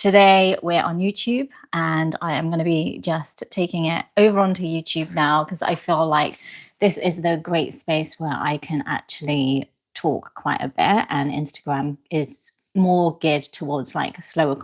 Today we're on YouTube, and I am going to be just taking it over onto YouTube now because I feel like this is the great space where I can actually talk quite a bit, and Instagram is more geared towards like slower,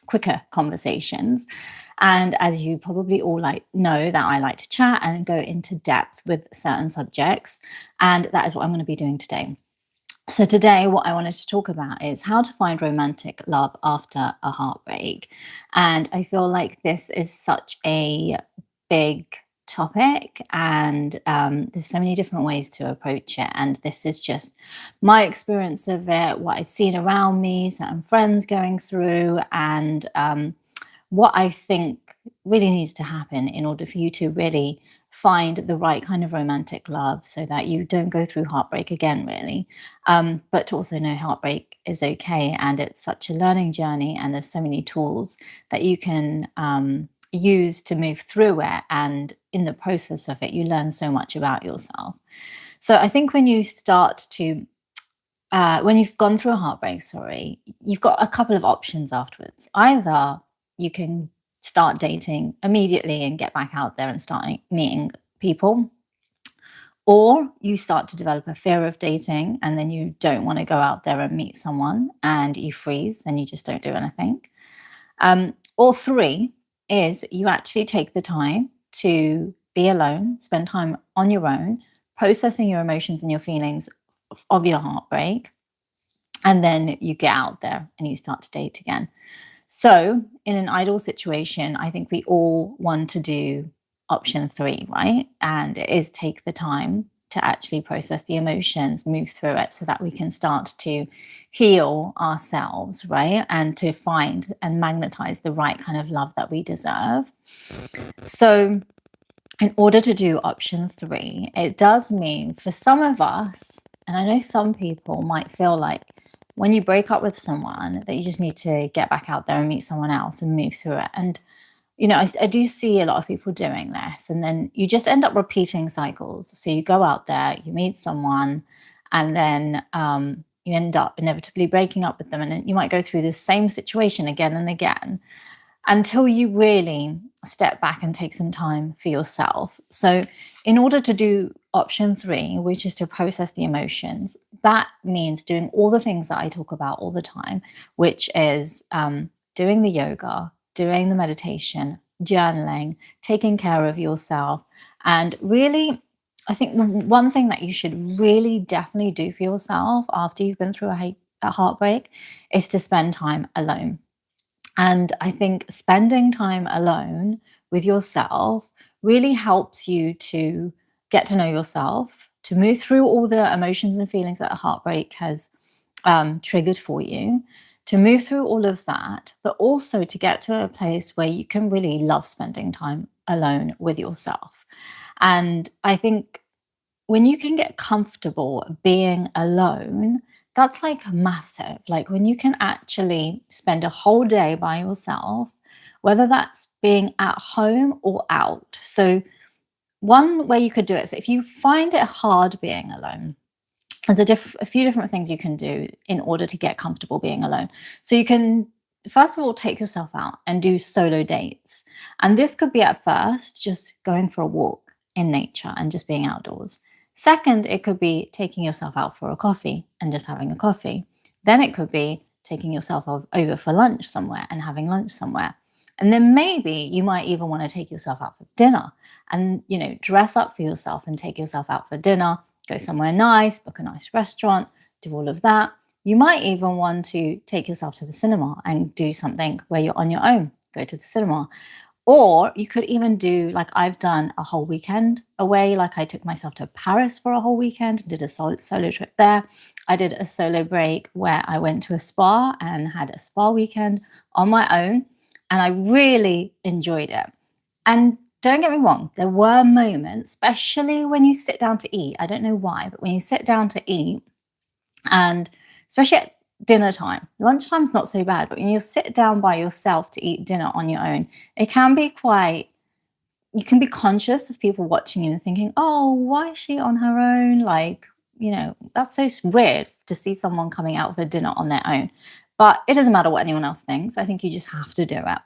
quicker conversations. And as you probably all like know, that I like to chat and go into depth with certain subjects, and that is what I'm going to be doing today. So, today, what I wanted to talk about is how to find romantic love after a heartbreak. And I feel like this is such a big topic, and there's so many different ways to approach it. And this is just my experience of it, what I've seen around me, certain friends going through, and what I think really needs to happen in order for you to really find the right kind of romantic love so that you don't go through heartbreak again, really. But to also know heartbreak is okay, and it's such a learning journey, and there's so many tools that you can use to move through it. And in the process of it, you learn so much about yourself. So I think when you start to when you've gone through a heartbreak, sorry, you've got a couple of options afterwards. Either you can start dating immediately and get back out there and start meeting people, or you start to develop a fear of dating and then you don't want to go out there and meet someone and you freeze and you just don't do anything. Or three is you actually take the time to be alone, spend time on your own, processing your emotions and your feelings of your heartbreak, and then you get out there and you start to date again. So, in an ideal situation, I think we all want to do option three, right? And it is take the time to actually process the emotions, move through it so that we can start to heal ourselves, right? And to find and magnetize the right kind of love that we deserve. So, in order to do option three, it does mean for some of us, and I know some people might feel like when you break up with someone that you just need to get back out there and meet someone else and move through it. And, I do see a lot of people doing this, and then you just end up repeating cycles. So you go out there, you meet someone, and then you end up inevitably breaking up with them. And then you might go through this same situation again and again until you really step back and take some time for yourself. So, in order to do option three, which is to process the emotions, that means doing all the things that I talk about all the time, which is doing the yoga, doing the meditation, journaling, taking care of yourself. And really, I think one thing that you should really definitely do for yourself after you've been through a heartbreak is to spend time alone. And I think spending time alone with yourself really helps you to get to know yourself, to move through all the emotions and feelings that a heartbreak has triggered for you, to move through all of that, but also to get to a place where you can really love spending time alone with yourself. And I think when you can get comfortable being alone, that's like massive. Like when you can actually spend a whole day by yourself, whether that's being at home or out. So, one way you could do it is if you find it hard being alone, there's a few different things you can do in order to get comfortable being alone. So, you can, first of all, take yourself out and do solo dates. And this could be at first just going for a walk in nature and just being outdoors. Second, it could be taking yourself out for a coffee and just having a coffee. Then it could be taking yourself over for lunch somewhere and having lunch somewhere. And then maybe you might even want to take yourself out for dinner and, dress up for yourself and take yourself out for dinner, go somewhere nice, book a nice restaurant, do all of that. You might even want to take yourself to the cinema and do something where you're on your own, go to the cinema. Or you could even do, like I've done, a whole weekend away. Like I took myself to Paris for a whole weekend and did a solo trip there. I did a solo break where I went to a spa and had a spa weekend on my own. And I really enjoyed it. And don't get me wrong, there were moments, especially when you sit down to eat. I don't know why, but when you sit down to eat, and especially at dinner time, lunchtime's not so bad, but when you sit down by yourself to eat dinner on your own, it can be quite, you can be conscious of people watching you and thinking, oh, why is she on her own? Like, that's so weird to see someone coming out for dinner on their own. But it doesn't matter what anyone else thinks. I think you just have to do it.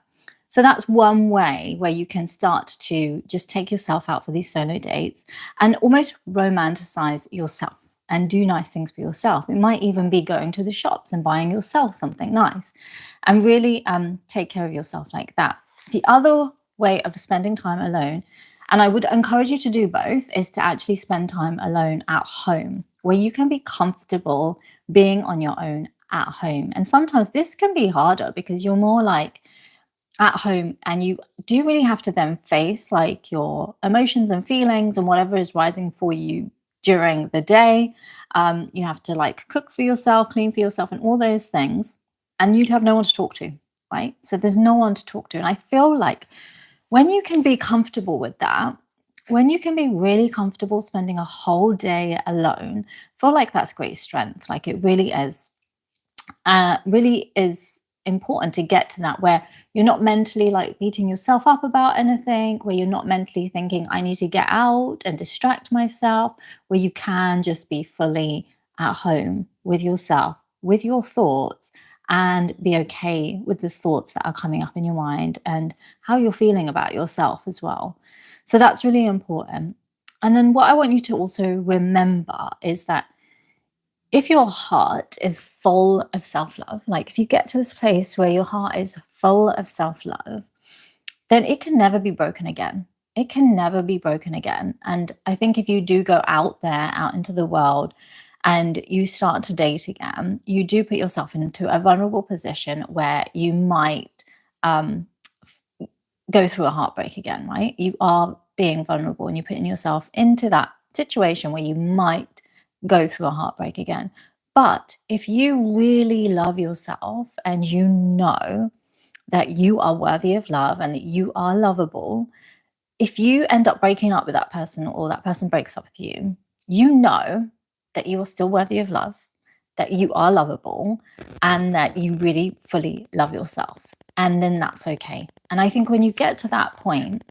So that's one way where you can start to just take yourself out for these solo dates and almost romanticize yourself and do nice things for yourself. It might even be going to the shops and buying yourself something nice and really take care of yourself like that. The other way of spending time alone, and I would encourage you to do both, is to actually spend time alone at home where you can be comfortable being on your own at home. And sometimes this can be harder because you're more like at home and you do really have to then face like your emotions and feelings and whatever is rising for you during the day. You have to like cook for yourself, clean for yourself, and all those things. And you'd have no one to talk to, right? So there's no one to talk to. And I feel like when you can be comfortable with that, when you can be really comfortable spending a whole day alone, I feel like that's great strength. Like it really is important to get to that where you're not mentally like beating yourself up about anything, where you're not mentally thinking, I need to get out and distract myself, where you can just be fully at home with yourself, with your thoughts, and be okay with the thoughts that are coming up in your mind and how you're feeling about yourself as well. So that's really important. And then what I want you to also remember is that if your heart is full of self love, like if you get to this place where your heart is full of self love, then it can never be broken again. It can never be broken again. And I think if you do go out there, out into the world, and you start to date again, you do put yourself into a vulnerable position where you might um, go through a heartbreak again, right? You are being vulnerable and you're putting yourself into that situation where you might go through a heartbreak again. But if you really love yourself and you know that you are worthy of love and that you are lovable, if you end up breaking up with that person or that person breaks up with you, you know that you are still worthy of love, that you are lovable, and that you really fully love yourself. And then that's okay. And I think when you get to that point,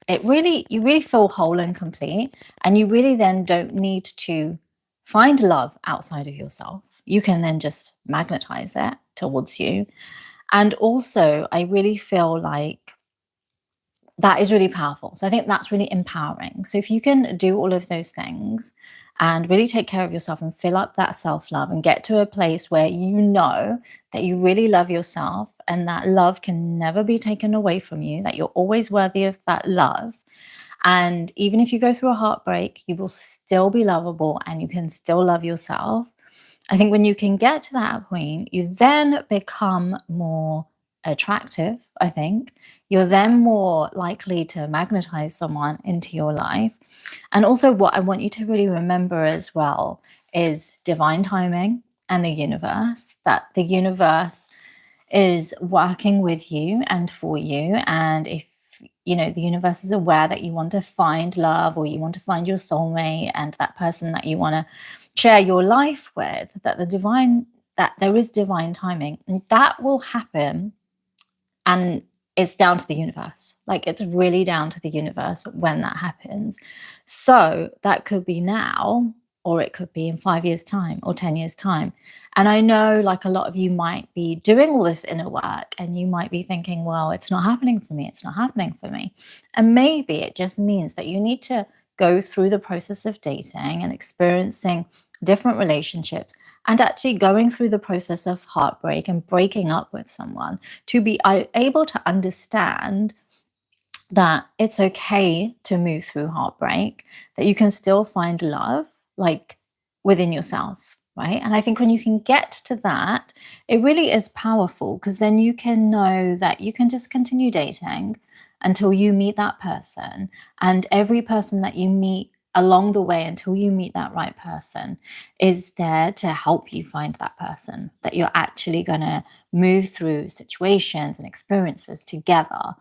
you really feel whole and complete. And you really then don't need to find love outside of yourself. You can then just magnetize it towards you. And also, I really feel like that is really powerful. So I think that's really empowering. So if you can do all of those things and really take care of yourself and fill up that self love and get to a place where you know that you really love yourself and that love can never be taken away from you, that you're always worthy of that love. And even if you go through a heartbreak, you will still be lovable and you can still love yourself. I think when you can get to that point, you then become more attractive, I think. You're then more likely to magnetize someone into your life. And also, what I want you to really remember as well is divine timing and the universe, that the universe is working with you and for you. And if the universe is aware that you want to find love or you want to find your soulmate and that person that you want to share your life with, that there is divine timing and that will happen. And it's down to the universe. Like it's really down to the universe when that happens. So that could be now, or it could be in 5 years' time or 10 years' time. And I know like a lot of you might be doing all this inner work and you might be thinking, well, it's not happening for me. It's not happening for me. And maybe it just means that you need to go through the process of dating and experiencing different relationships and actually going through the process of heartbreak and breaking up with someone to be able to understand that it's okay to move through heartbreak, that you can still find love like within yourself, right? And I think when you can get to that, it really is powerful because then you can know that you can just continue dating until you meet that person. And every person that you meet along the way until you meet that right person is there to help you find that person, that you're actually going to move through situations and experiences together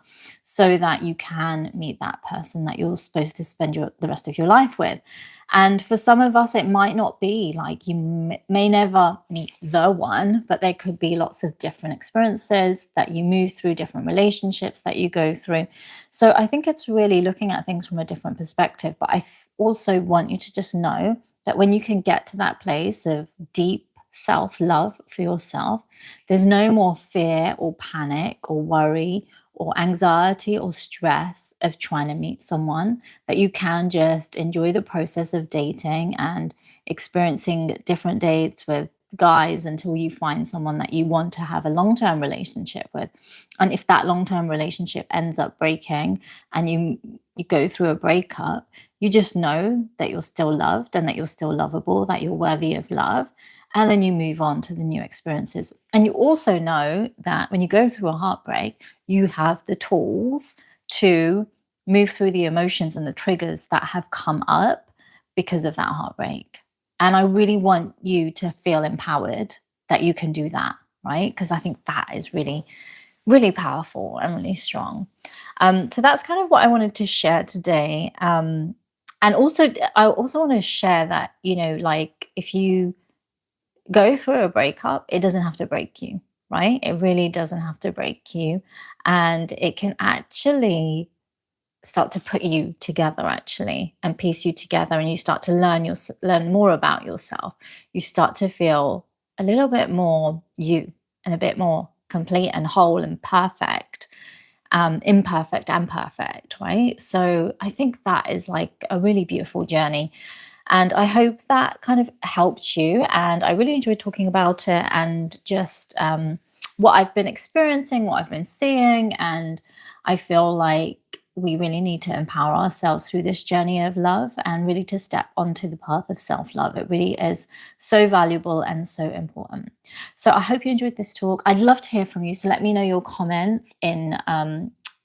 so that you can meet that person that you're supposed to spend the rest of your life with. And for some of us, it might not be like you may never meet the one, but there could be lots of different experiences that you move through, different relationships that you go through. So I think it's really looking at things from a different perspective. But I also want you to just know that when you can get to that place of deep self love for yourself, there's no more fear or panic or worry or anxiety or stress of trying to meet someone, that you can just enjoy the process of dating and experiencing different dates with guys until you find someone that you want to have a long term relationship with. And if that long term relationship ends up breaking and you go through a breakup, you just know that you're still loved and that you're still lovable, that you're worthy of love. And then you move on to the new experiences. And you also know that when you go through a heartbreak, you have the tools to move through the emotions and the triggers that have come up because of that heartbreak. And I really want you to feel empowered that you can do that, right? Because I think that is really, really powerful and really strong. So that's kind of what I wanted to share today. And also, I also want to share that, like if you go through a breakup, it doesn't have to break you, right? It really doesn't have to break you. And it can actually start to put you together actually and piece you together, and you start to learn more about yourself. You start to feel a little bit more you, and a bit more complete and whole and perfect, imperfect and perfect, right? So I think that is like a really beautiful journey, and I hope that kind of helped you. And I really enjoyed talking about it, and just what I've been experiencing, what I've been seeing. And I feel like we really need to empower ourselves through this journey of love and really to step onto the path of self love. It really is so valuable and so important. So I hope you enjoyed this talk. I'd love to hear from you. So let me know your comments in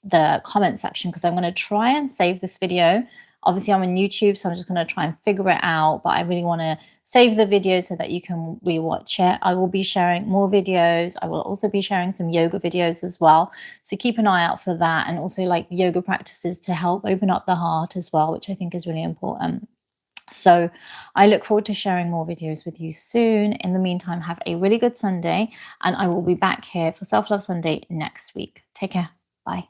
the comment section, because I'm going to try and save this video. Obviously, I'm on YouTube, so I'm just going to try and figure it out. But I really want to save the video so that you can rewatch it. I will be sharing more videos. I will also be sharing some yoga videos as well. So keep an eye out for that. And also like yoga practices to help open up the heart as well, which I think is really important. So I look forward to sharing more videos with you soon. In the meantime, have a really good Sunday. And I will be back here for Self Love Sunday next week. Take care. Bye.